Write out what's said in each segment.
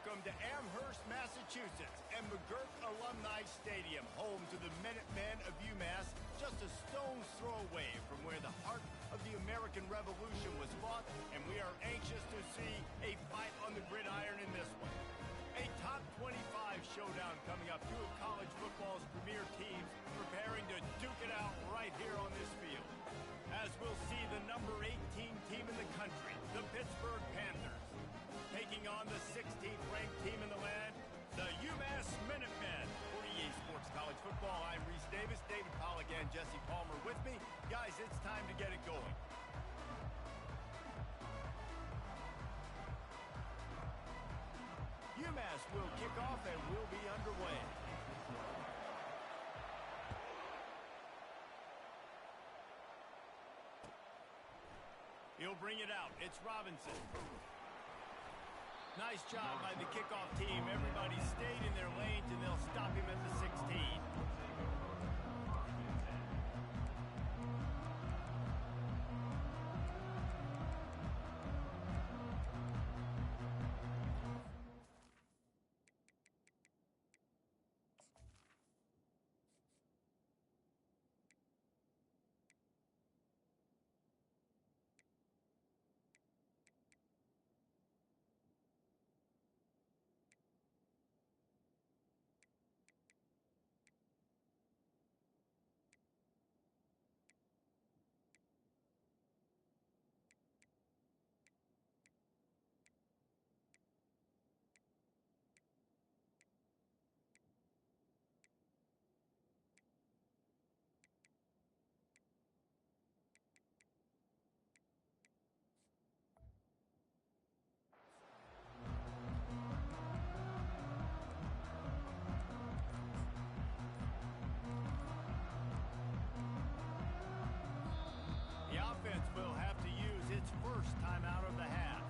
welcome to Amherst, Massachusetts, and McGurk Alumni Stadium, home to the Minutemen of Umass, just a stone's throw away from where the heart of the American Revolution was fought, and we are anxious to see a fight on the gridiron in this one. A top 25 showdown coming up, two of college football's premier teams preparing to duke it out right here on this field. As we'll see the number 18 team in the country, the Pittsburgh Panthers, taking on the 16th ranked team in the land, the Umass Minutemen. For EA Sports College Football, I'm Reese Davis, David Pollack and Jesse Palmer with me. Guys, it's time to get it going. Umass will kick off and we'll be underway. He'll bring it out. It's Robinson. Nice job by the kickoff team. Everybody stayed in their lanes, and they'll stop him at the 16. Will have to use its first time out of the half.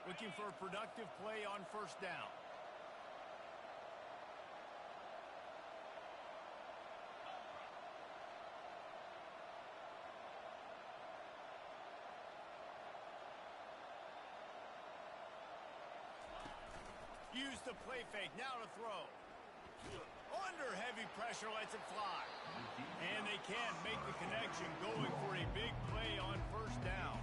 Looking for a productive play on first down. Use the play fake, now to throw. Under heavy pressure, lets it fly. And they can't make the connection, going for a big play on first down.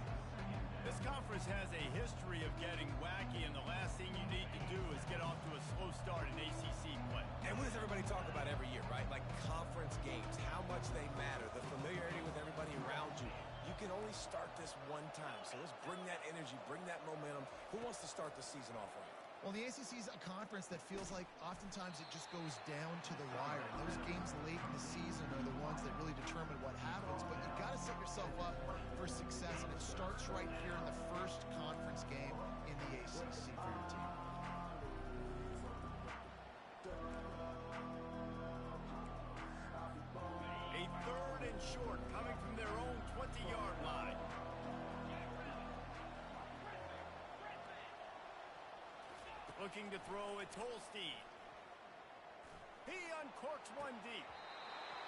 This conference has a history of getting wacky, and the last thing you need to do is get off to a slow start in ACC play. And what does everybody talk about every year, right? Like conference games, how much they matter, the familiarity with everybody around you. You can only start this one time, so let's bring that energy, bring that momentum. Who wants to start the season off right? Well, the ACC is a conference that feels like oftentimes it just goes down to the wire. And those games late in the season are the ones that really determine what happens. But you got to set yourself up for success, and it starts right here in the first conference game in the ACC for your team. A third and short coming from their own 20-yard line. Looking to throw, it's Holstein. He uncorks one deep.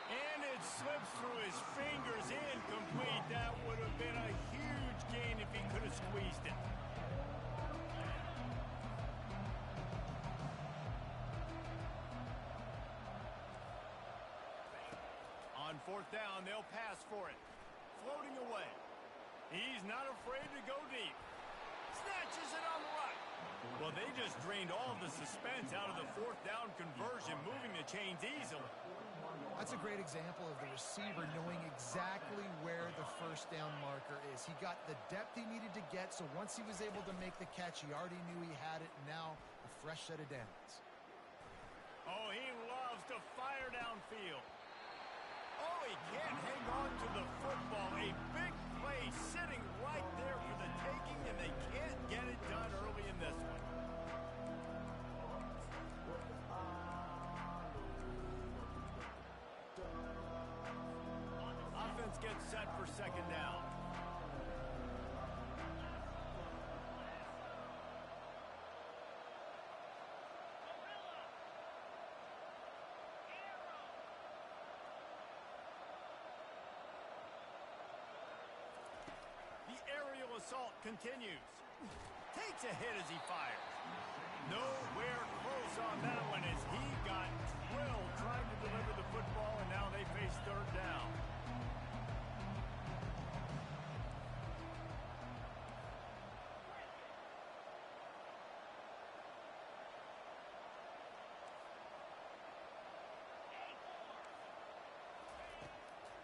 And it slips through his fingers, incomplete. That would have been a huge gain if he could have squeezed it. On fourth down, they'll pass for it. Floating away. He's not afraid to go deep. Snatches it on the right. Well, they just drained all of the suspense out of the fourth down conversion, moving the chains easily. That's a great example of the receiver knowing exactly where the first down marker is. He got the depth he needed to get, so once he was able to make the catch, he already knew he had it. Now, a fresh set of downs. Oh, he loves to fire downfield. Oh, he can't hang on to the football. A big play sitting right there for the taking, and they can't get it done early in this one. Offense gets set for second down. aerial assault continues. Takes a hit as he fires. Nowhere close on that one as he got drilled trying to deliver the football, and now they face third down.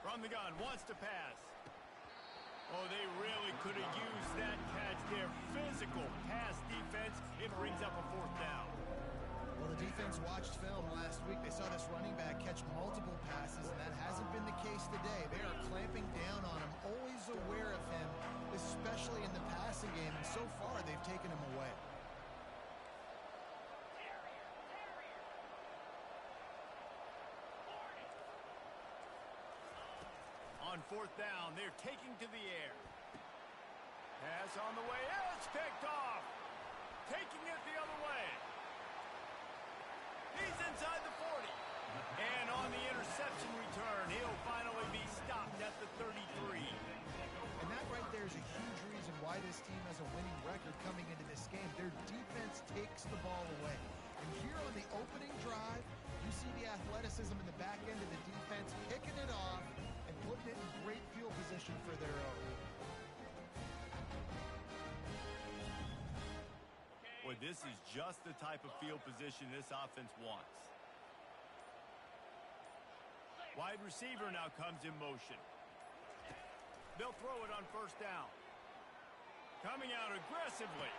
From the gun, wants to pass. Oh, they really could have used that catch there. Physical pass defense. It brings up a fourth down. Well, the defense watched film last week. They saw this running back catch multiple passes, and that hasn't been the case today. They are clamping down on him, always aware of him, especially in the passing game, and so far they've taken him away. On fourth down, they're taking to the air. Pass on the way. It's picked off. Taking it the other way. He's inside the 40. And on the interception return, he'll finally be stopped at the 33. And that right there is a huge reason why this team has a winning record coming into this game. Their defense takes the ball away. And here on the opening drive, you see the athleticism in the back end of the defense picking it off and putting it in great field position for their own. Boy, this is just the type of field position this offense wants. Wide receiver now comes in motion. They'll throw it on first down. Coming out aggressively.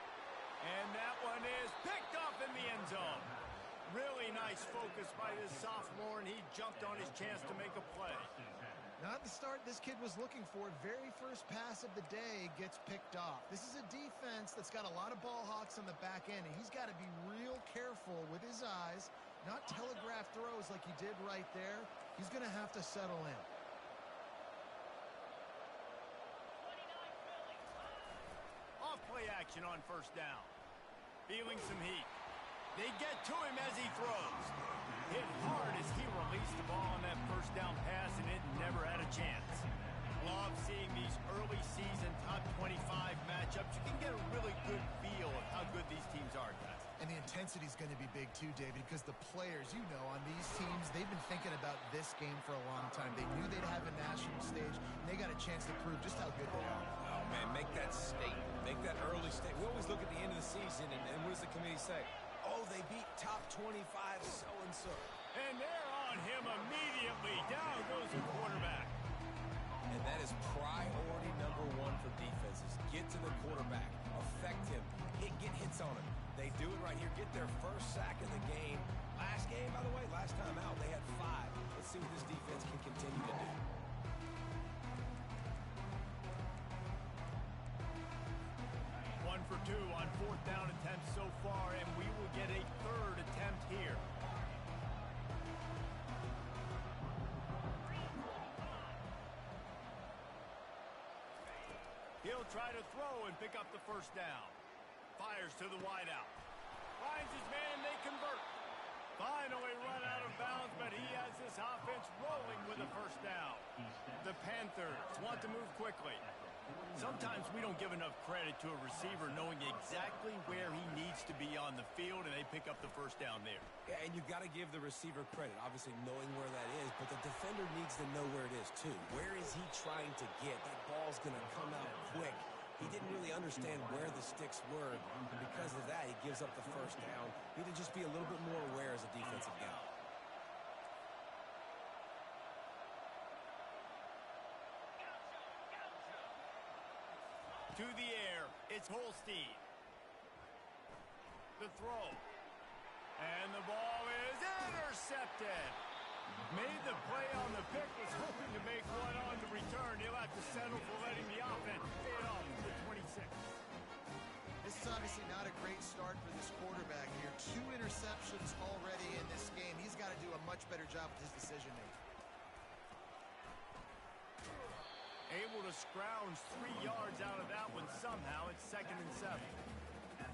And that one is picked off in the end zone. Really nice focus by this sophomore, and he jumped on his chance to make a play. Not the start this kid was looking for. Very first pass of the day gets picked off. This is a defense that's got a lot of ball hawks on the back end, and he's got to be real careful with his eyes, not telegraph throws like he did right there. He's going to have to settle in. Off play action on first down. Feeling some heat. They get to him as he throws. Hit hard as he released the ball on that first down pass, and it never had a chance. Love seeing these early season top 25 matchups. You can get a really good feel of how good these teams are, guys. And the intensity is going to be big too, David, because the players, you know, on these teams, they've been thinking about this game for a long time. They knew they'd have a national stage, and they got a chance to prove just how good they are. Oh, man, make that statement. Make that early statement. We always look at the end of the season, and what does the committee say? Oh, they beat top 25 so-and-so. And they're on him immediately. Down goes the quarterback. And that is priority number one for defenses. Get to the quarterback. Affect him. Get hits on him. They do it right here. Get their first sack of the game. Last game, by the way, last time out, they had 5. Let's see what this defense can continue to do. One for 2 on fourth down attempts so far, and we will get a third attempt here. He'll try to throw and pick up the first down. Fires to the wideout. Finds his man, they convert. Finally run out of bounds, but he has this offense rolling with a first down. The Panthers want to move quickly. Sometimes we don't give enough credit to a receiver knowing exactly where he needs to be on the field, and they pick up the first down there. Yeah, and you've got to give the receiver credit, obviously knowing where that is, but the defender needs to know where it is too. Where is he trying to get? That ball's going to come out quick. He didn't really understand where the sticks were, and because of that, he gives up the first down. Need to just be a little bit more aware as a defensive guy. To the air, it's Holstein. The throw. And the ball is intercepted. Made the play on the pick, was hoping to make one on the return. He'll have to settle for letting the offense pay it off to the 26. This is obviously not a great start for this quarterback here. 2 interceptions already in this game. He's got to do a much better job with his decision-making. Able to scrounge 3 yards out of that one somehow. It's 2nd and 7.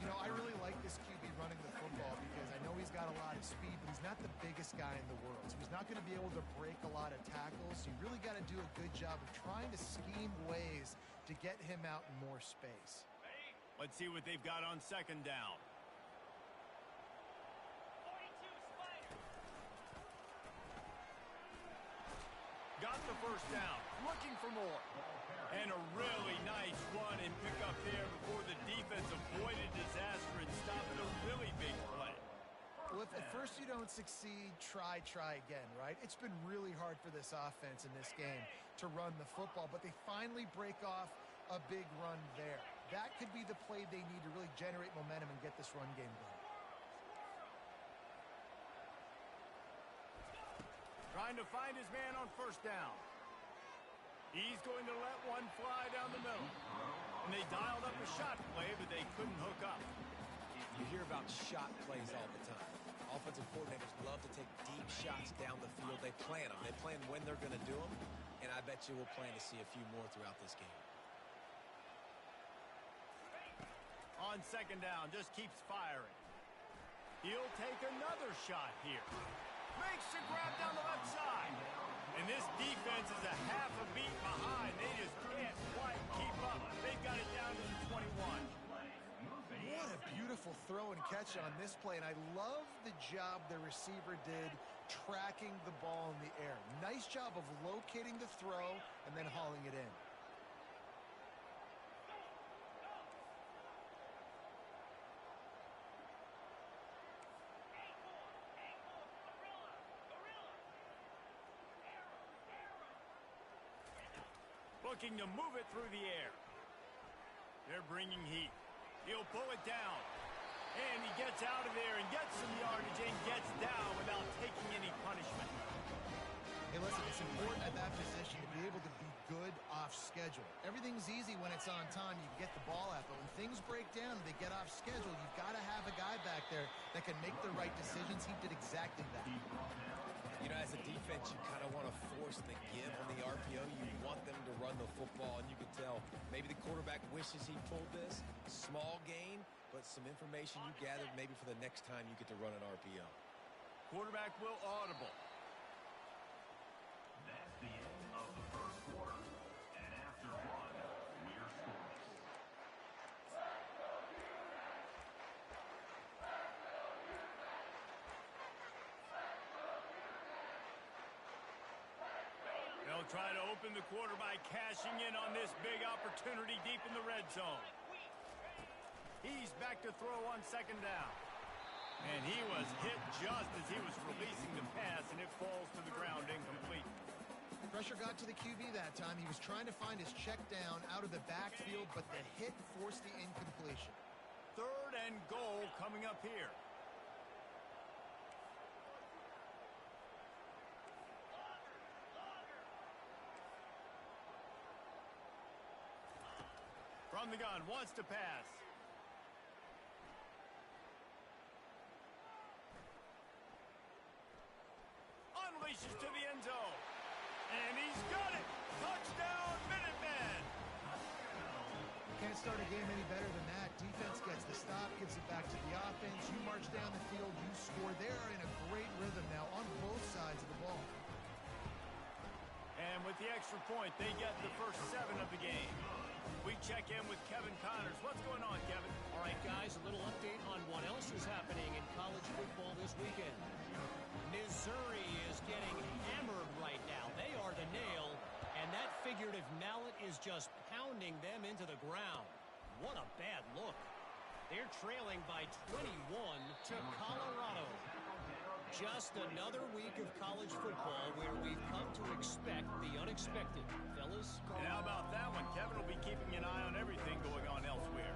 You know, I really like this QB running the football because I know he's got a lot of speed, but he's not the biggest guy in the world. So he's not going to be able to break a lot of tackles. So you really got to do a good job of trying to scheme ways to get him out in more space. Let's see what they've got on second down. Got the first down, looking for more. And a really nice run and pick up there before the defense avoided disaster and stopped a really big play. Well, if at first you don't succeed, try again, right? It's been really hard for this offense in this game to run the football, but they finally break off a big run there. That could be the play they need to really generate momentum and get this run game going. Trying to find his man on first down. He's going to let one fly down the middle. And they dialed up a shot play, but they couldn't hook up. You hear about shot plays all the time. Offensive coordinators love to take deep shots down the field. They plan them. They plan when they're going to do them. And I bet you we'll plan to see a few more throughout this game. On second down, just keeps firing. He'll take another shot here. Makes the grab down the left side. And this defense is a half a beat behind. They just can't quite keep up. They've got it down to the 21. What a beautiful throw and catch on this play. And I love the job the receiver did tracking the ball in the air. Nice job of locating the throw and then hauling it in. Looking to move it through the air. They're bringing heat. He'll pull it down. And he gets out of there and gets some yardage and gets down without taking any punishment. Hey, listen, it's important at that position to be able to be good off schedule. Everything's easy when it's on time. You get the ball out. But when things break down and they get off schedule, you've got to have a guy back there that can make the right decisions. He did exactly that. You know, as a defense, you kind of want to force the give on the RPO. You want them to run the football, and you can tell maybe the quarterback wishes he pulled this. Small gain, but some information you gathered maybe for the next time you get to run an RPO. Quarterback will audible. That's the end of the first quarter. And after one, we're scoring. They'll try to open the quarter by cashing in on this big opportunity deep in the red zone. He's back to throw on second down. And he was hit just as he was releasing the pass, and it falls to the ground incomplete. Pressure got to the QB that time. He was trying to find his check down out of the backfield, but the hit forced the incompletion. Third and goal coming up here. From the gun, wants to pass. Unleashes to the end zone. And he's got it. Touchdown, Minutemen. Can't start a game any better than that. Defense gets the stop, gives it back to the offense. You march down the field, you score. They're in a great rhythm now on both sides of the ball. And with the extra point, they get the first 7 of the game. We check in with Kevin Connors. What's going on, Kevin? All right, guys, a little update on what else is happening in college football this weekend. Missouri is getting hammered right now. They are the nail, and that figurative mallet is just pounding them into the ground. What a bad look. They're trailing by 21 to Colorado. Just another week of college football where we've come to expect the unexpected. Fellas? And how about that one? Kevin will be keeping an eye on everything going on elsewhere.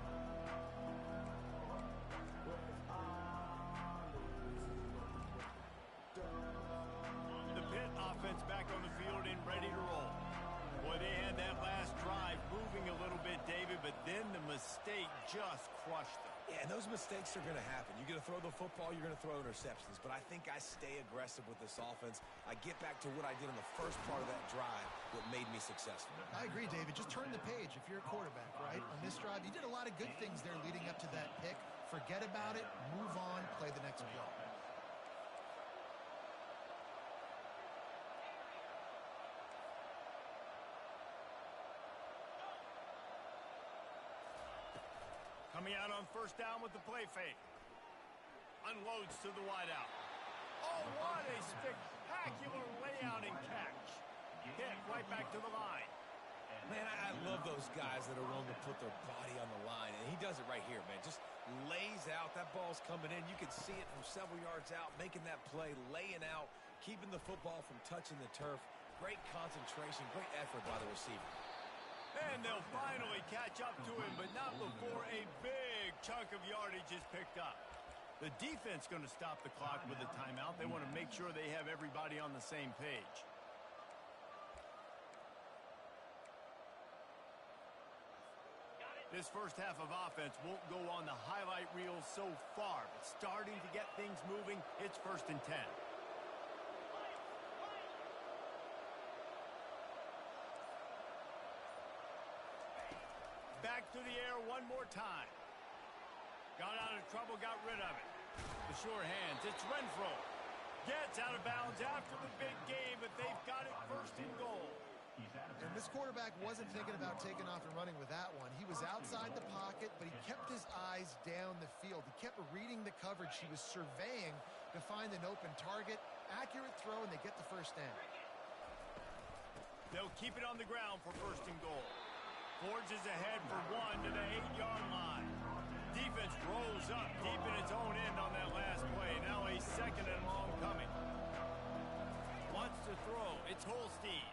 The Pitt offense back on the field and ready to roll. Boy, they had that last drive moving a little bit, David, but then the mistake just crushed them. Yeah, and those mistakes are going to happen. You're going to throw the football, you're going to throw interceptions. But I think I stay aggressive with this offense. I get back to what I did in the first part of that drive, what made me successful. I agree, David. Just turn the page if you're a quarterback, right? On this drive, you did a lot of good things there leading up to that pick. Forget about it, move on, play the next play. Coming out on first down with the play fake. Unloads to the wideout. Oh, what a spectacular layout and catch. Pitt right back to the line. Man, I love those guys that are willing to put their body on the line, and he does it right here, man. Just lays out. That ball's coming in. You can see it from several yards out, making that play, laying out, keeping the football from touching the turf. Great concentration, great effort by the receiver. And they'll finally catch up to him, but not before a big chunk of yardage is picked up. The defense going to stop the clock with a timeout. They want to make sure they have everybody on the same page. This first half of offense won't go on the highlight reel so far, but starting to get things moving, it's 1st and 10. Back to the air one more time. Got out of trouble, got rid of it. The sure hands, it's Renfro. Gets out of bounds after the big game, but they've got it 1st and goal. And this quarterback wasn't thinking about taking off and running with that one. He was outside the pocket, but he kept his eyes down the field. He kept reading the coverage. He was surveying to find an open target. Accurate throw, and they get the first down. They'll keep it on the ground for 1st and goal. Forges ahead for 1 to the 8-yard line. Defense rolls up deep in its own end on that last play. Now a 2nd and long coming. Wants to throw. It's Holstein.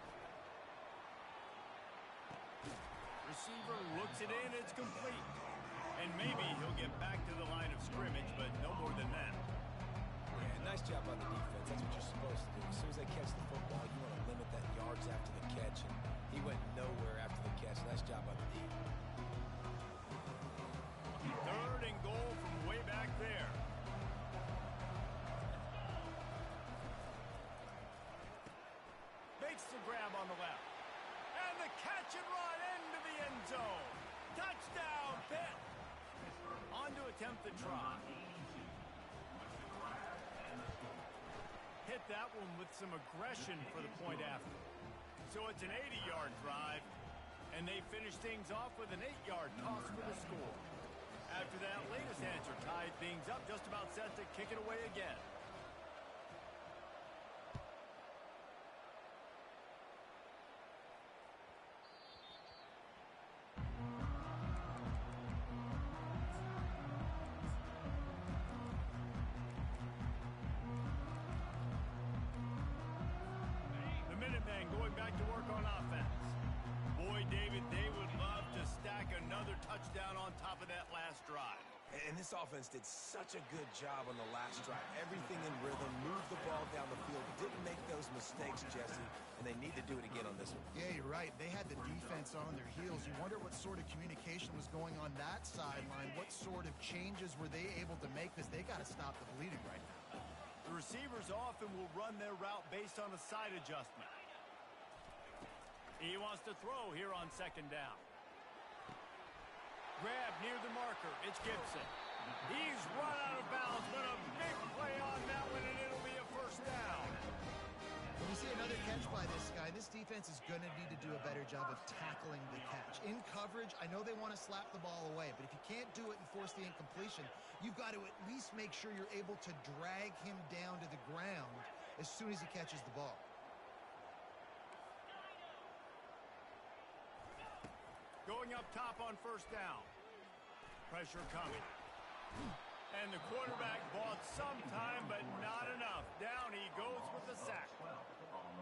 Receiver looks it in. It's complete. And maybe he'll get back to the line of scrimmage, but no more than that. Yeah, nice job by the defense. That's what you're supposed to do. As soon as they catch the football, you want to limit that yards after the catch. And he went nowhere after the catch. Nice job by the defense. 3rd and goal from way back there. Makes the grab on the left. And the catch and run into the end zone. Touchdown, Pitt. On to attempt the try. Hit that one with some aggression for the point after. So it's an 80-yard drive, and they finish things off with an 8-yard toss for the score. After that latest answer tied things up, just about set to kick it away again. The Minutemen going back to work on offense. Boy, David, they would love to stack another touchdown on top of that last drive. And this offense did such a good job on the last drive. Everything in rhythm, moved the ball down the field, didn't make those mistakes, Jesse, and they need to do it again on this one. Yeah, you're right. They had the defense on their heels. You wonder what sort of communication was going on that sideline. What sort of changes were they able to make, because they got to stop the bleeding right now. The receivers often will run their route based on a side adjustment. He wants to throw here on 2nd down. Grab near the marker. It's Gibson. He's run out of bounds, but a big play on that one, and it'll be a 1st down. When you see another catch by this guy, this defense is going to need to do a better job of tackling the catch. In coverage, I know they want to slap the ball away, but if you can't do it and force the incompletion, you've got to at least make sure you're able to drag him down to the ground as soon as he catches the ball. Going up top on 1st down. Pressure coming. And the quarterback bought some time, but not enough. Down he goes with the sack.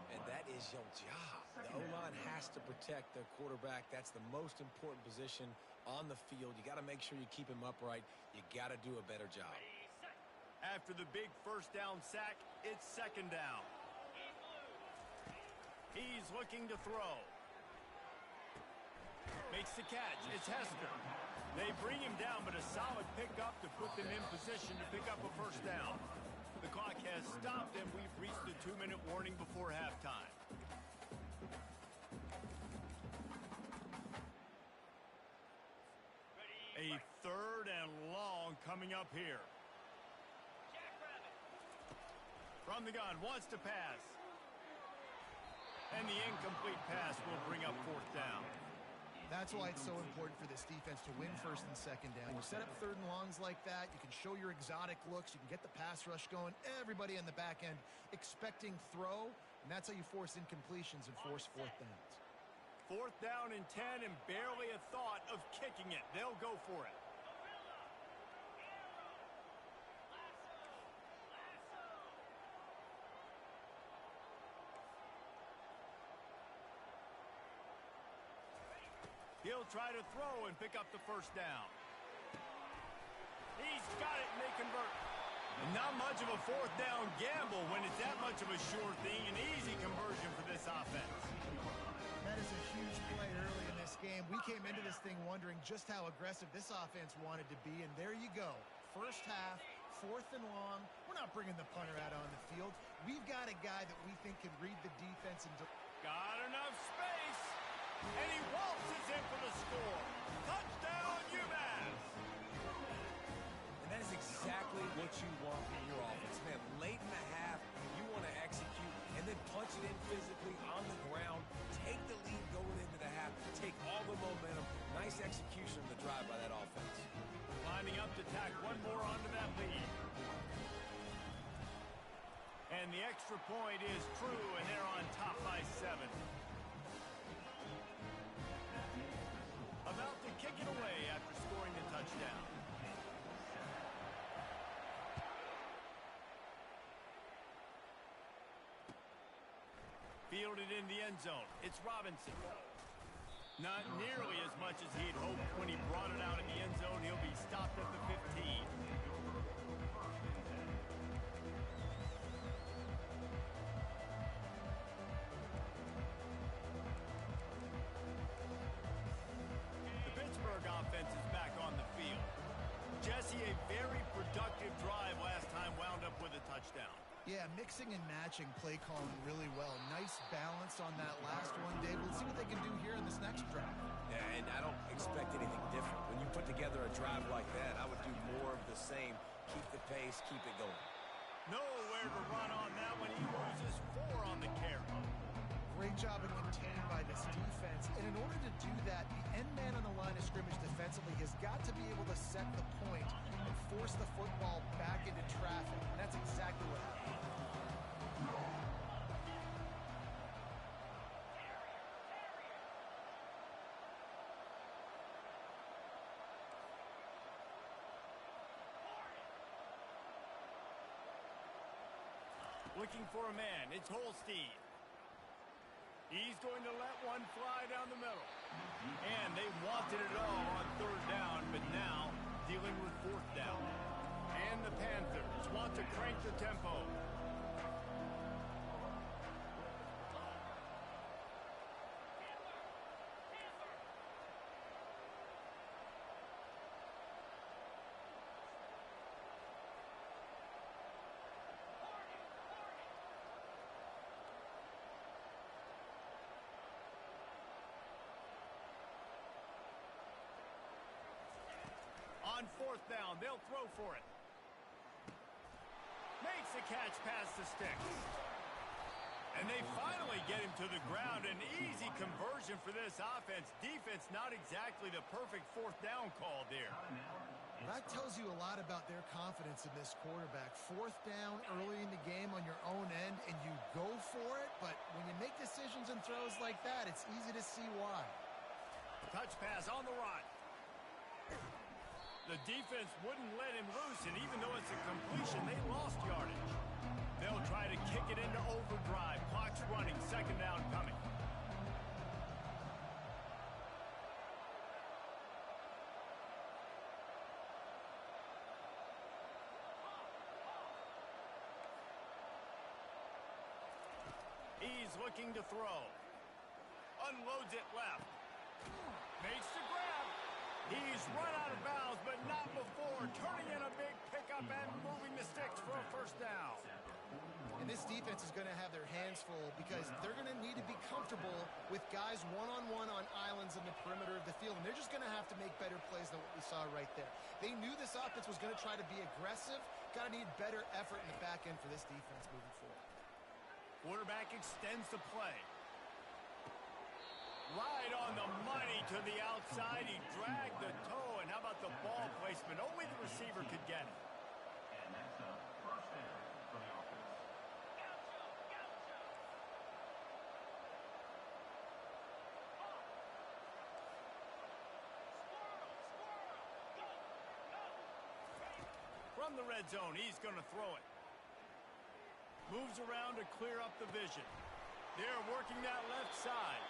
And that is your job. The O-line has to protect their quarterback. That's the most important position on the field. You got to make sure you keep him upright. You got to do a better job. After the big 1st down sack, it's 2nd down. He's looking to throw. Makes the catch. It's Hester. They bring him down, but a solid pickup to put them in position to pick up a 1st down. The clock has stopped, and we've reached the 2-minute warning before halftime. A 3rd and long coming up here. From the gun, wants to pass. And the incomplete pass will bring up 4th down. That's why it's so important for this defense to win first and second down. You set up third and longs like that, you can show your exotic looks, you can get the pass rush going, everybody on the back end expecting throw, and that's how you force incompletions and force fourth downs. 4th down and 10 and barely a thought of kicking it. They'll go for it. He'll try to throw and pick up the first down. He's got it, and they convert. And not much of a 4th down gamble when it's that much of a sure thing. An easy conversion for this offense. That is a huge play early in this game. We came into this thing wondering just how aggressive this offense wanted to be, and there you go. First half, 4th and long. We're not bringing the punter out on the field. We've got a guy that we think can read the defense and... Got enough space. And he waltzes in for the score. Touchdown, Umass. And that is exactly what you want from your offense. Man, late in the half, you want to execute and then punch it in physically on the ground. Take the lead going into the half. Take all the momentum. Nice execution of the drive by that offense. Lining up to tack one more onto that lead. And the extra point is true, and they're on top by 7. About to kick it away after scoring the touchdown. Fielded in the end zone. It's Robinson. Not nearly as much as he'd hoped when he brought it out in the end zone. He'll be stopped at the 15. Offense is back on the field. Jesse, a very productive drive last time, wound up with a touchdown. Yeah, mixing and matching play calling really well. Nice balance on that last one, Dave. Let's see what they can do here in this next drive. Yeah, and I don't expect anything different. When you put together a drive like that, I would do more of the same. Keep the pace, keep it going. Nowhere to run on that one. He loses 4 on the carry. Great job of containing by this defense. And in order to do that, the end man on the line of scrimmage defensively has got to be able to set the point and force the football back into traffic. And that's exactly what happened. Looking for a man. It's Holstein. He's going to let one fly down the middle. And they wanted it all on 3rd down, but now dealing with 4th down. And the Panthers want to crank the tempo. On 4th down, they'll throw for it. Makes a catch past the sticks. And they finally get him to the ground. An easy conversion for this offense. Defense not exactly the perfect 4th down call there. That tells you a lot about their confidence in this quarterback. 4th down early in the game on your own end, and you go for it. But when you make decisions and throws like that, it's easy to see why. Touch pass on the run. The defense wouldn't let him loose, and even though it's a completion, they lost yardage. They'll try to kick it into overdrive. Clock's running, 2nd down coming. He's looking to throw. Unloads it left. Makes the grab. He's run out of bounds, but not before. Turning in a big pickup and moving the sticks for a 1st down. And this defense is going to have their hands full because they're going to need to be comfortable with guys one-on-one on islands in the perimeter of the field. And they're just going to have to make better plays than what we saw right there. They knew this offense was going to try to be aggressive. Got to need better effort in the back end for this defense moving forward. Quarterback extends the play. Right on the money to the outside. He dragged the toe. And how about the ball placement? Only the receiver could get it. And that's a first down for the offense. From the red zone, he's going to throw it. Moves around to clear up the vision. They're working that left side.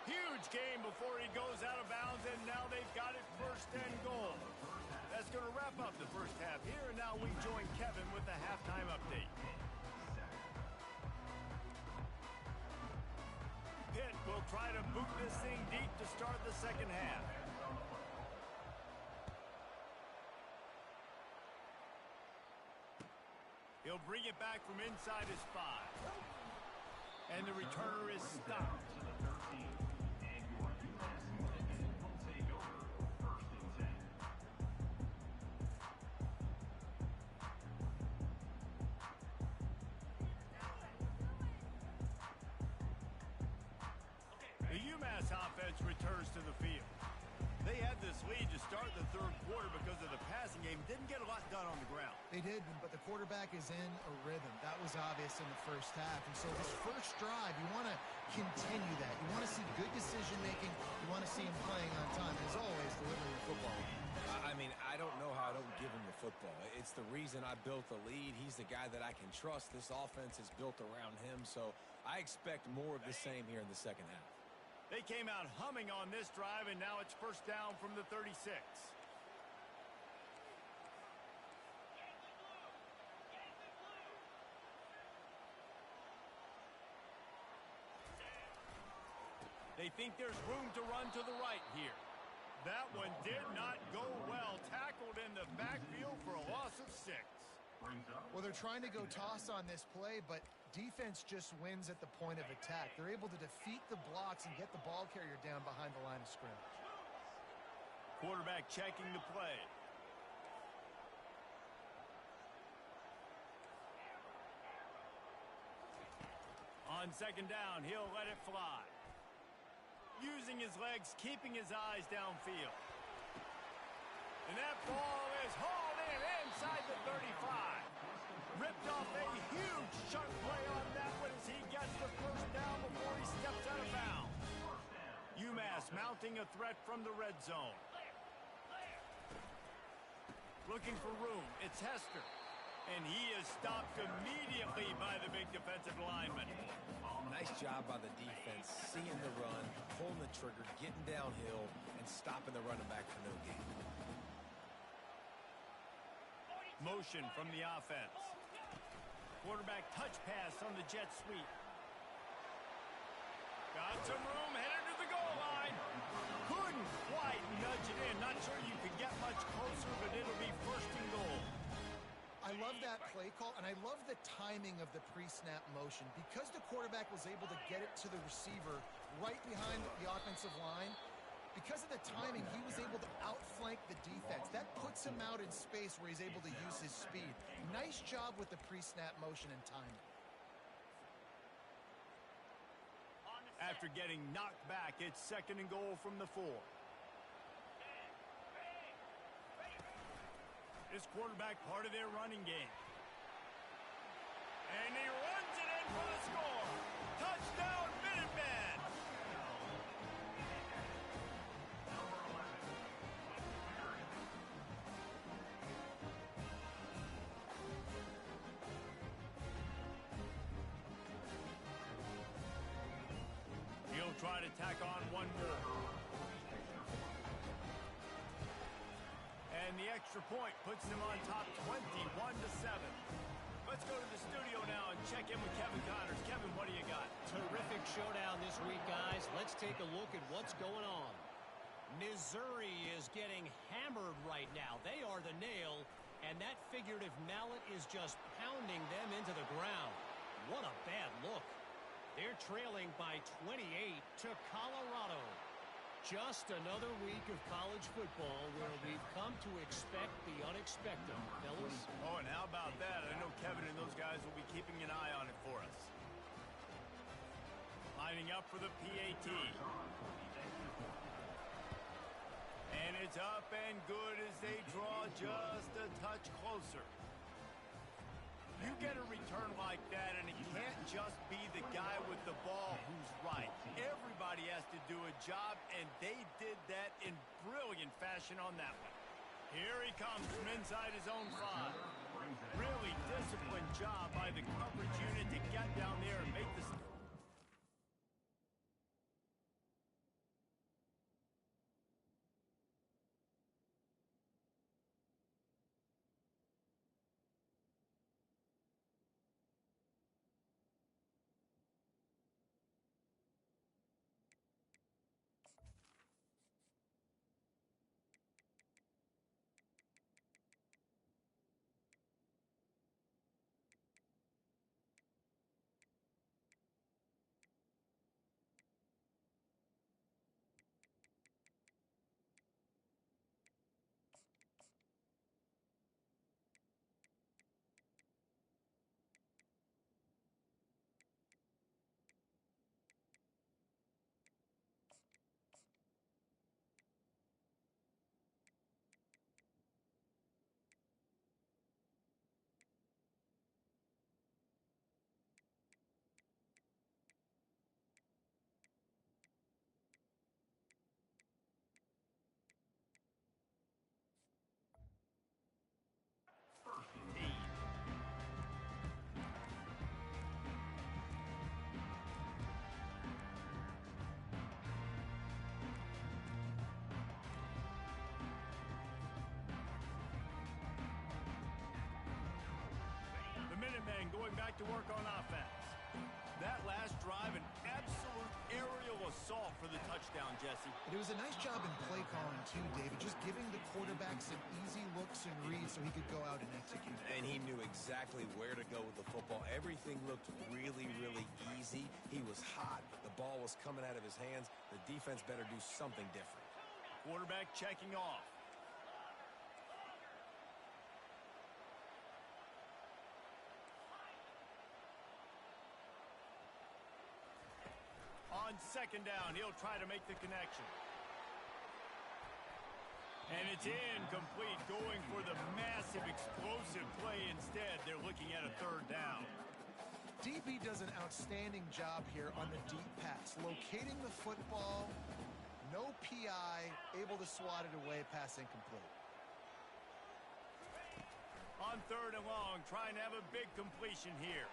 Huge game before he goes out of bounds, and now they've got it first and goal. That's going to wrap up the first half here, and now we join Kevin with the halftime update. Pitt will try to boot this thing deep to start the second half. He'll bring it back from inside his 5. And the returner is stopped. And your Umass Minute will take over first and 10. The Umass offense returns to the field. They had this lead to start the third quarter because of the passing game. Didn't get a lot done on the ground. They did, but the quarterback is in a rhythm. That was obvious in the first half. And so this first drive, you want to continue that. You want to see good decision-making. You want to see him playing on time. And as always, delivering the football. I mean, I don't know how I don't give him the football. It's the reason I built the lead. He's the guy that I can trust. This offense is built around him, so I expect more of the same here in the second half. They came out humming on this drive, and now it's first down from the 36. They think there's room to run to the right here. That one did not go well. Tackled in the backfield for a loss of 6. Well, they're trying to go toss on this play, but defense just wins at the point of attack. They're able to defeat the blocks and get the ball carrier down behind the line of scrimmage. Quarterback checking the play. On second down, he'll let it fly. Using his legs, keeping his eyes downfield. And that ball is hauled in inside the 35. Ripped off a huge chunk play on that one as he gets the first down before he steps out of bounds. Umass mounting a threat from the red zone. Looking for room. It's Hester. And he is stopped immediately by the big defensive lineman. Nice job by the defense, seeing the run, pulling the trigger, getting downhill, and stopping the running back for no gain. Motion from the offense. Quarterback touch pass on the jet sweep. Got some room, headed to the goal line. Couldn't quite nudge it in. Not sure you could get much closer, but it'll be first and goal. I love that play call, and I love the timing of the pre-snap motion. Because the quarterback was able to get it to the receiver right behind the offensive line, because of the timing, he was able to outflank the defense. That puts him out in space where he's able to use his speed. Nice job with the pre-snap motion and timing. After getting knocked back, it's second and goal from the 4. This quarterback part of their running game. And he runs it in for the score. Touchdown, Minutemen! He'll try to tack on one more. And the extra point puts them on top 21-7. Let's go to the studio now and check in with Kevin Connors. Kevin, what do you got? Terrific showdown this week, guys. Let's take a look at what's going on. Missouri is getting hammered right now. They are the nail, and that figurative mallet is just pounding them into the ground. What a bad look. They're trailing by 28 to Colorado. Just another week of college football where we've come to expect the unexpected, fellas. Oh, and how about that? I know Kevin and those guys will be keeping an eye on it for us. Lining up for the PAT. And it's up and good as they draw just a touch closer. You get a return like that, and it can't just be the guy with the ball who's right. Everybody has to do a job, and they did that in brilliant fashion on that one. Here he comes from inside his own 5. Really disciplined job by the coverage unit to get down there and make the... Minutemen going back to work on offense. That last drive, an absolute aerial assault for the touchdown, Jesse. It was a nice job in play calling, too, David. Just giving the quarterback some easy looks and reads so he could go out and execute. And he knew exactly where to go with the football. Everything looked really, really easy. He was hot. The ball was coming out of his hands. The defense better do something different. Quarterback checking off. On second down, he'll try to make the connection. And it's incomplete, going for the massive explosive play instead. They're looking at a third down. DB does an outstanding job here on the deep pass, locating the football, no PI, able to swat it away, pass incomplete. On third and long, trying to have a big completion here.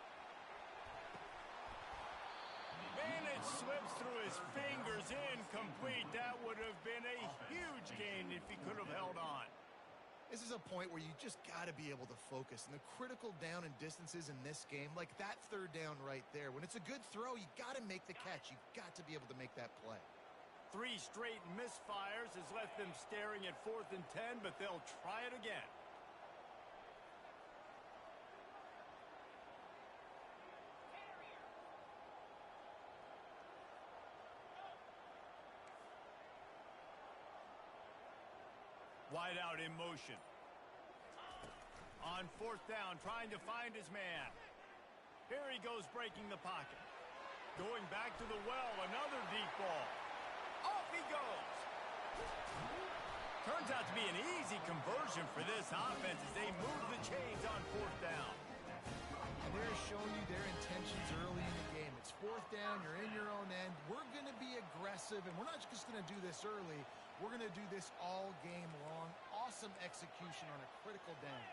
And it slips through his fingers, incomplete. That would have been a huge gain if he could have held on. This is a point where you just got to be able to focus. And the critical down and distances in this game, like that third down right there, when it's a good throw, you got to make the catch. You've got to be able to make that play. 3 straight misfires has left them staring at 4th and 10, but they'll try it again. Wide out in motion. On 4th down, trying to find his man. Here he goes, breaking the pocket. Going back to the well, another deep ball. Off he goes. Turns out to be an easy conversion for this offense as they move the chains on 4th down. And they're showing you their intentions early in the game. It's 4th down, you're in your own end. We're going to be aggressive, and we're not just going to do this early. We're going to do this all game long. Awesome execution on a critical down.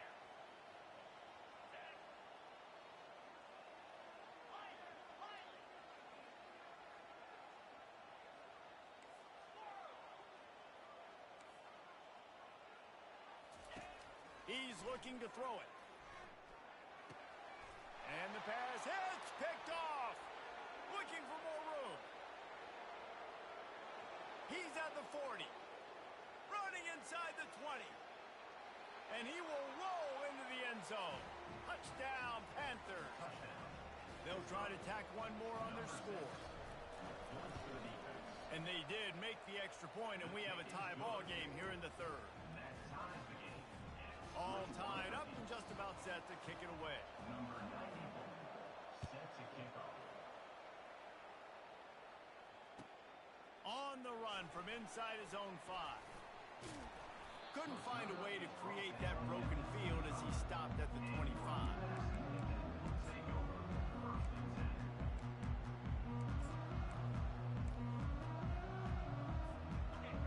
He's looking to throw it. And the pass hits, picked off. Looking for more room. He's at the 40. Running inside the 20. And he will roll into the end zone. Touchdown, Panthers. They'll try to tack one more on their score. And they did make the extra point, and we have a tie ball game here in the third. All tied up and just about set to kick it away. Number 94, set to kick off. On the run from inside his own 5. Couldn't find a way to create that broken field as he stopped at the 25.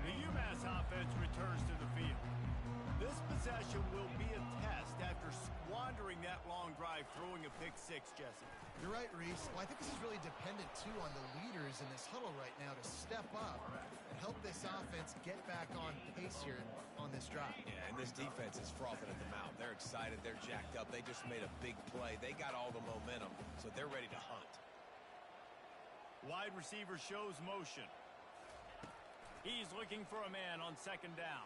The Umass offense returns to the field. This possession will be a test after squandering that long drive throwing a pick 6, Jesse. You're right, Reese. Well, I think this is really dependent, too, on the leaders in this huddle right now to step up and help this offense get back on pace here on this drive. Yeah, and this defense is frothing at the mouth. They're excited. They're jacked up. They just made a big play. They got all the momentum, so they're ready to hunt. Wide receiver shows motion. He's looking for a man on second down.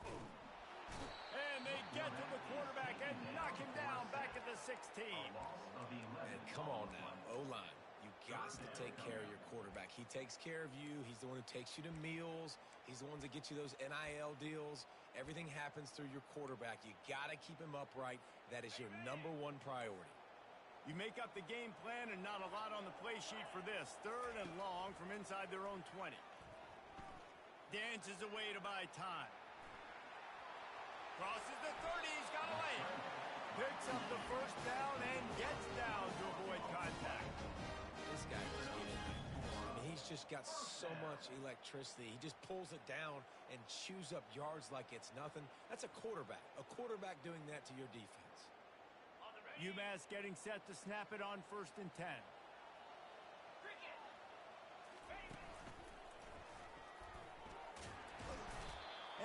And they get to the quarterback and knock him down back at the 16. And come on now, O-line. You got to take care of your quarterback. He takes care of you. He's the one who takes you to meals. He's the one that gets you those NIL deals. Everything happens through your quarterback. You got to keep him upright. That is your #1 priority. You make up the game plan and not a lot on the play sheet for this. 3rd and long from inside their own 20. Dances away to buy time. Crosses the 30, he's got a lane. Picks up the first down and gets down to avoid contact. This guy just get in there. I mean, he's just got so much electricity. He just pulls it down and chews up yards like it's nothing. That's a quarterback. A quarterback doing that to your defense. Umass getting set to snap it on 1st and 10.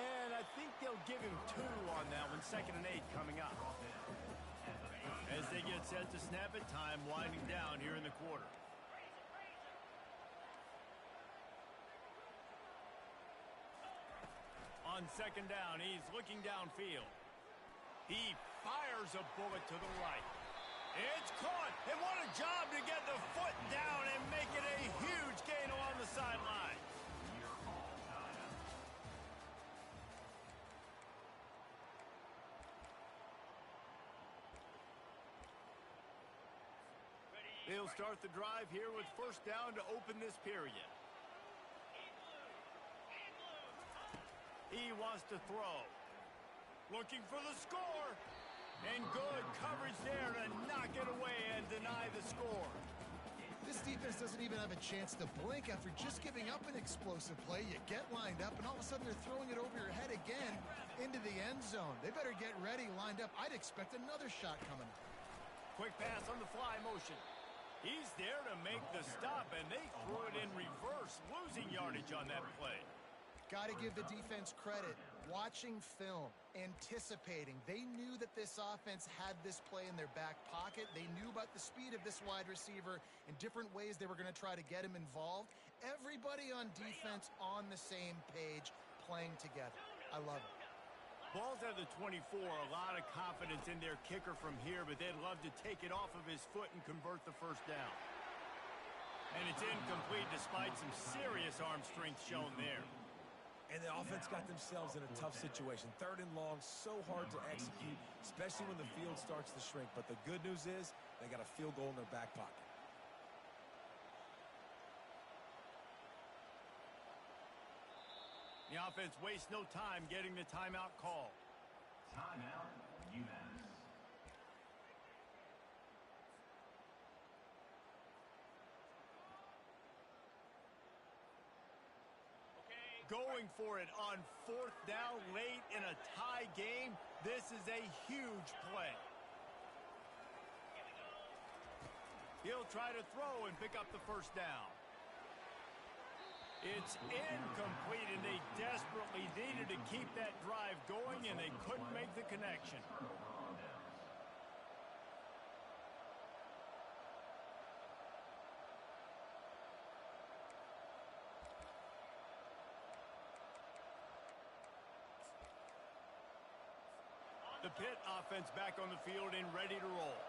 And I think they'll give him 2 on that one. 2nd and 8 coming up. As they get set to snap it, time winding down here in the quarter. On 2nd down, he's looking downfield. He fires a bullet to the right. It's caught, and what a job to get the foot down and make it a huge gain along the sideline. They'll start the drive here with 1st down to open this period. He wants to throw. Looking for the score. And good coverage there to knock it away and deny the score. This defense doesn't even have a chance to blink after just giving up an explosive play. You get lined up, and all of a sudden they're throwing it over your head again into the end zone. They better get ready, lined up. I'd expect another shot coming. Quick pass on the fly motion. He's there to make the stop, and they threw it in reverse, losing yardage on that play. Got to give the defense credit. Watching film, anticipating. They knew that this offense had this play in their back pocket. They knew about the speed of this wide receiver in different ways they were going to try to get him involved. Everybody on defense on the same page, playing together. I love it. Ball's at the 24, a lot of confidence in their kicker from here, but they'd love to take it off of his foot and convert the 1st down. And it's incomplete despite some serious arm strength shown there. And the offense got themselves in a tough situation. 3rd and long, so hard to execute, especially when the field starts to shrink. But the good news is they got a field goal in their back pocket. The offense wastes no time getting the timeout call. Timeout, Umass. Going for it on 4th down late in a tie game. This is a huge play. He'll try to throw and pick up the 1st down. It's incomplete, and they desperately needed to keep that drive going, and they couldn't make the connection. The Pitt offense back on the field and ready to roll.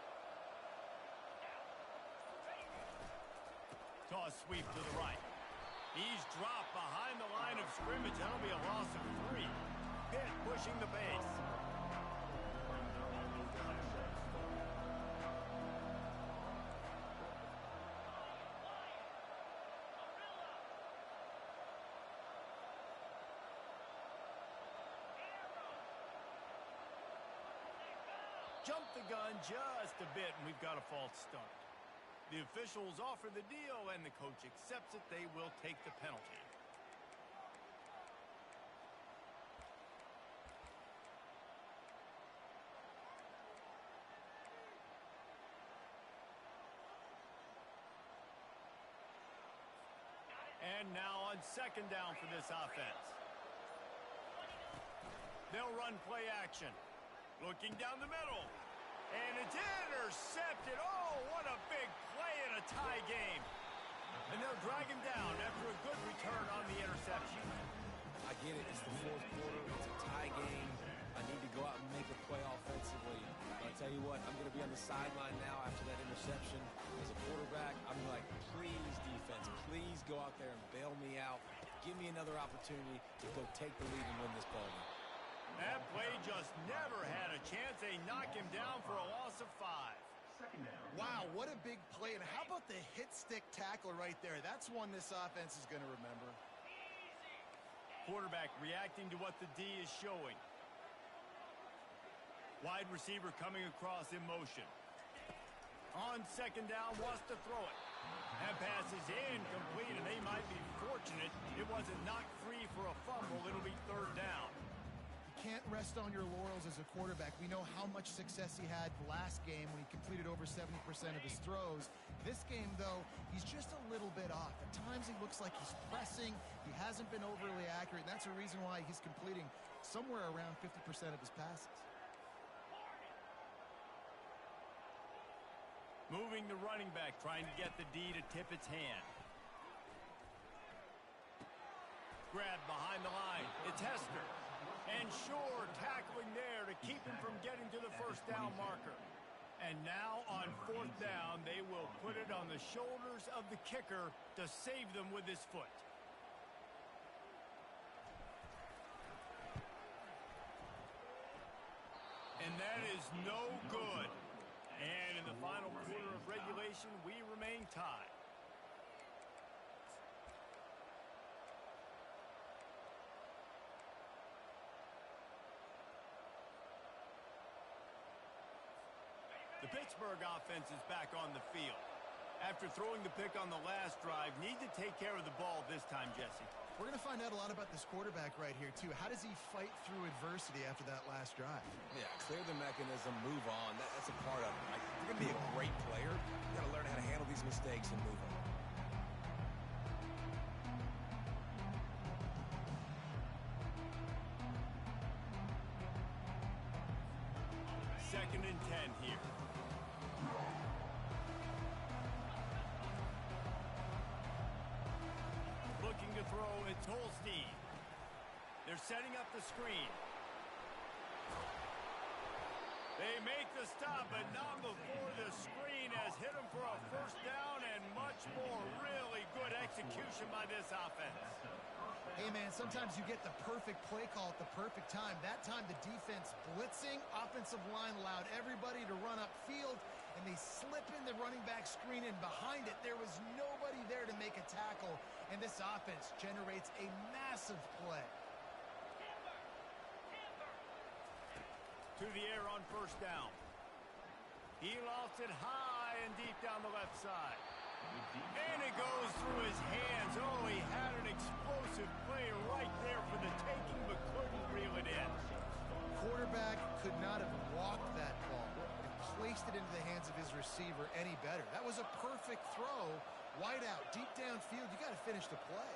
Toss sweep to the right. He's dropped behind the line of scrimmage. That'll be a loss of 3. Pitt pushing the base. Jumped the gun just a bit, and we've got a false start. The officials offer the deal, and the coach accepts it. They will take the penalty. And now on second down for this offense. They'll run play action. Looking down the middle. And it's intercepted. Oh, what a big play in a tie game. And they'll drag him down after a good return on the interception. I get it. It's the fourth quarter. It's a tie game. I need to go out and make a play offensively. But I tell you what, I'm going to be on the sideline now after that interception. As a quarterback, I'm like, please, defense, please go out there and bail me out. Give me another opportunity to go take the lead and win this ball game. That play just never had a chance. They knock him down for a loss of 5. Wow, what a big play. And how about the hit stick tackle right there? That's one this offense is going to remember. Quarterback reacting to what the D is showing. Wide receiver coming across in motion. On second down, wants to throw it. That pass is incomplete, and they might be fortunate it wasn't knocked free for a fumble. It'll be third down. Can't rest on your laurels as a quarterback. We know how much success he had last game when he completed over 70% of his throws. This game, though, he's just a little bit off. At times he looks like he's pressing. He hasn't been overly accurate, and that's a reason why he's completing somewhere around 50% of his passes. Moving the running back, trying to get the D to tip its hand. Grab behind the line. It's Hester. And Shore tackling there to keep him from getting to the first down marker. And now on fourth down, they will put it on the shoulders of the kicker to save them with his foot. And that is no good. And in the final quarter of regulation, we remain tied. The Pittsburgh offense is back on the field. After throwing the pick on the last drive, need to take care of the ball this time, Jesse. We're going to find out a lot about this quarterback right here, too. How does he fight through adversity after that last drive? Yeah, clear the mechanism, move on. That's a part of it. Like, if you're going to be a great player, you got to learn how to handle these mistakes and move on. Second and 10 here. Looking to throw, it's Holstein. They're setting up the screen. They make the stop, but not before the screen has hit them for a first down and much more. Really good execution by this offense. Hey, man, sometimes you get the perfect play call at the perfect time. That time, the defense blitzing, offensive line allowed everybody to run upfield, and they slip in the running back screen, and behind it, there was nobody there to make a tackle, and this offense generates a massive play. To the air on first down. He lofts it high and deep down the left side. And it goes through his hands. Oh, he had an explosive play right there for the taking, but couldn't reel it in. Quarterback could not have walked that ball and placed it into the hands of his receiver any better. That was a perfect throw. Wide out, deep downfield. You got to finish the play.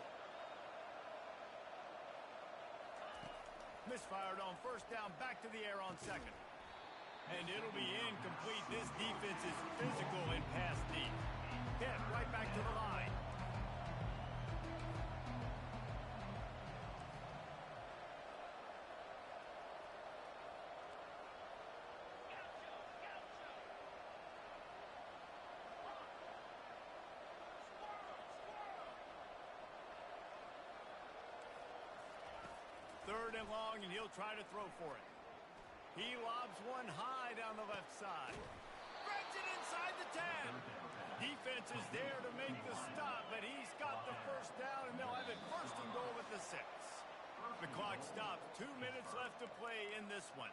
Misfired on first down, back to the air on second. And it'll be incomplete. This defense is physical in pass deep. Pitt right back to the line. Third and long, and he'll try to throw for it. He lobs one high down the left side. Threads it inside the 10. Defense is there to make the stop, but he's got the first down, and they'll have it first and goal at the 6. The clock stops. 2 minutes left to play in this one.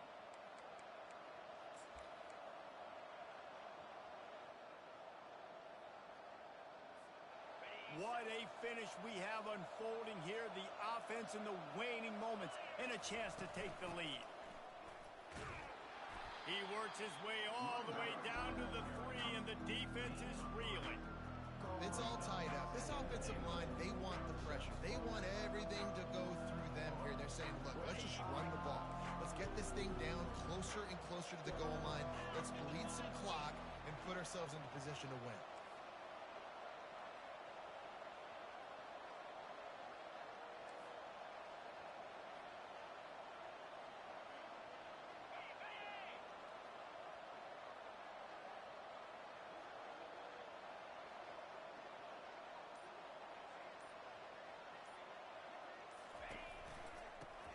What a finish we have unfolding here. The offense in the waning moments and a chance to take the lead. He works his way all the way down to the 3, and the defense is reeling. It's all tied up. This offensive line, they want the pressure. They want everything to go through them here. They're saying, look, let's just run the ball. Let's get this thing down closer and closer to the goal line. Let's bleed some clock and put ourselves into position to win.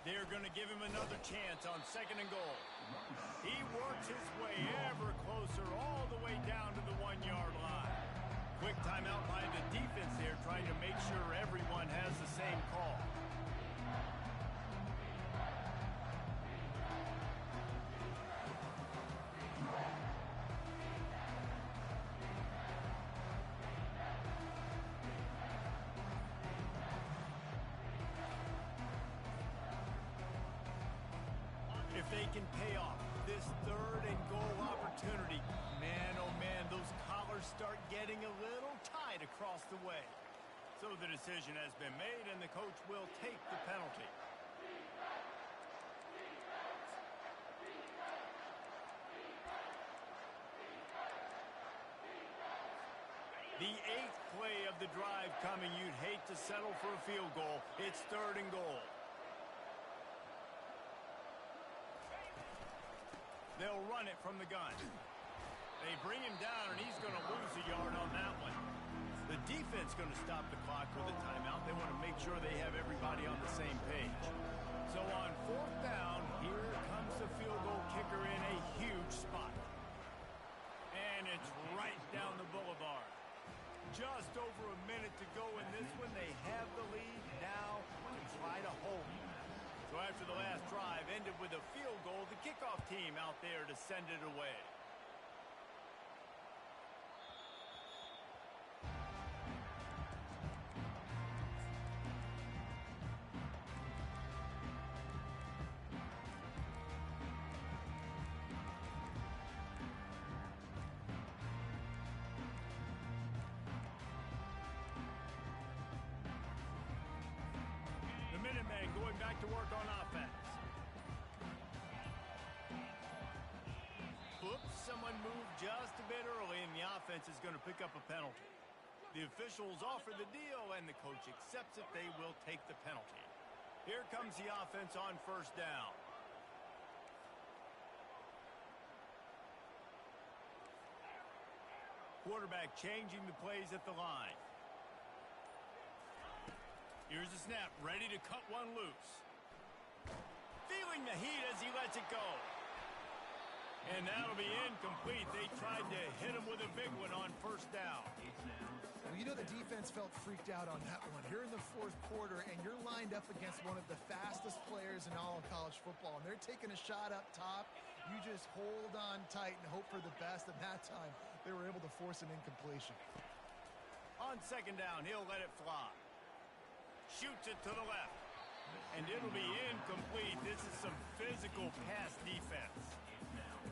They're going to give him another chance on 2nd and goal. He works his way ever closer all the way down to the 1-yard line. Quick timeout by the defense there, trying to make sure everyone has the same call. If they can pay off this 3rd and goal opportunity, man, oh man, those collars start getting a little tight across the way. So the decision has been made, and the coach will take the penalty. The 8th play of the drive coming. You'd hate to settle for a field goal. It's 3rd and goal. They'll run it from the gun. They bring him down, and he's going to lose a yard on that one. The defense going to stop the clock with a timeout. They want to make sure they have everybody on the same page. So on 4th down, here comes the field goal kicker in a huge spot. And it's right down the boulevard. Just over a minute to go in this one. They have the lead now to try to hold it. So after the last drive ended with a field goal, the kickoff team out there to send it away. Minutemen going back to work on offense. Oops, someone moved just a bit early, and the offense is going to pick up a penalty. The officials offer the deal, and the coach accepts it. They will take the penalty. Here comes the offense on 1st down. Quarterback changing the plays at the line. Here's the snap, ready to cut one loose. Feeling the heat as he lets it go. And that'll be incomplete. They tried to hit him with a big one on 1st down. Well, you know the defense felt freaked out on that one. You're in the 4th quarter, and you're lined up against one of the fastest players in all of college football, and they're taking a shot up top. You just hold on tight and hope for the best, and that time they were able to force an incompletion. On 2nd down, he'll let it fly. Shoots it to the left. And it'll be incomplete. This is some physical pass defense.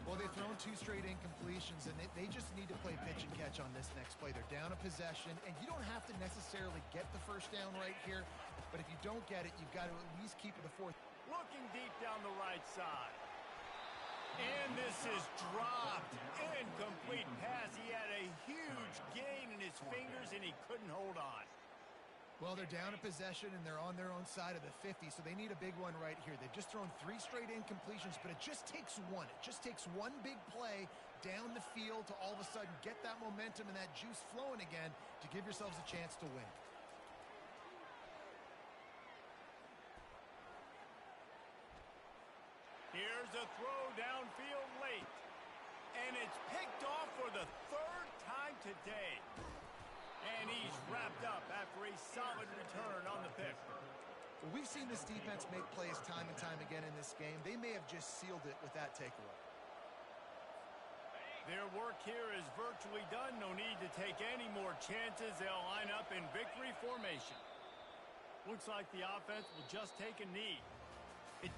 Well, they've thrown 2 straight incompletions, and they just need to play pitch and catch on this next play. They're down a possession, and you don't have to necessarily get the 1st down right here, but if you don't get it, you've got to at least keep it the 4th. Looking deep down the right side. And this is dropped. Incomplete pass. He had a huge gain in his fingers, and he couldn't hold on. Well, they're down a possession, and they're on their own side of the 50, so they need a big one right here. They've just thrown 3 straight incompletions, but it just takes one. It just takes one big play down the field to all of a sudden get that momentum and that juice flowing again to give yourselves a chance to win. Here's a throw downfield late. And it's picked off for the 3rd time today. And he's wrapped up after a solid return on the pick. Well, we've seen this defense make plays time and time again in this game. They may have just sealed it with that takeaway. Their work here is virtually done. No need to take any more chances. They'll line up in victory formation. Looks like the offense will just take a knee. It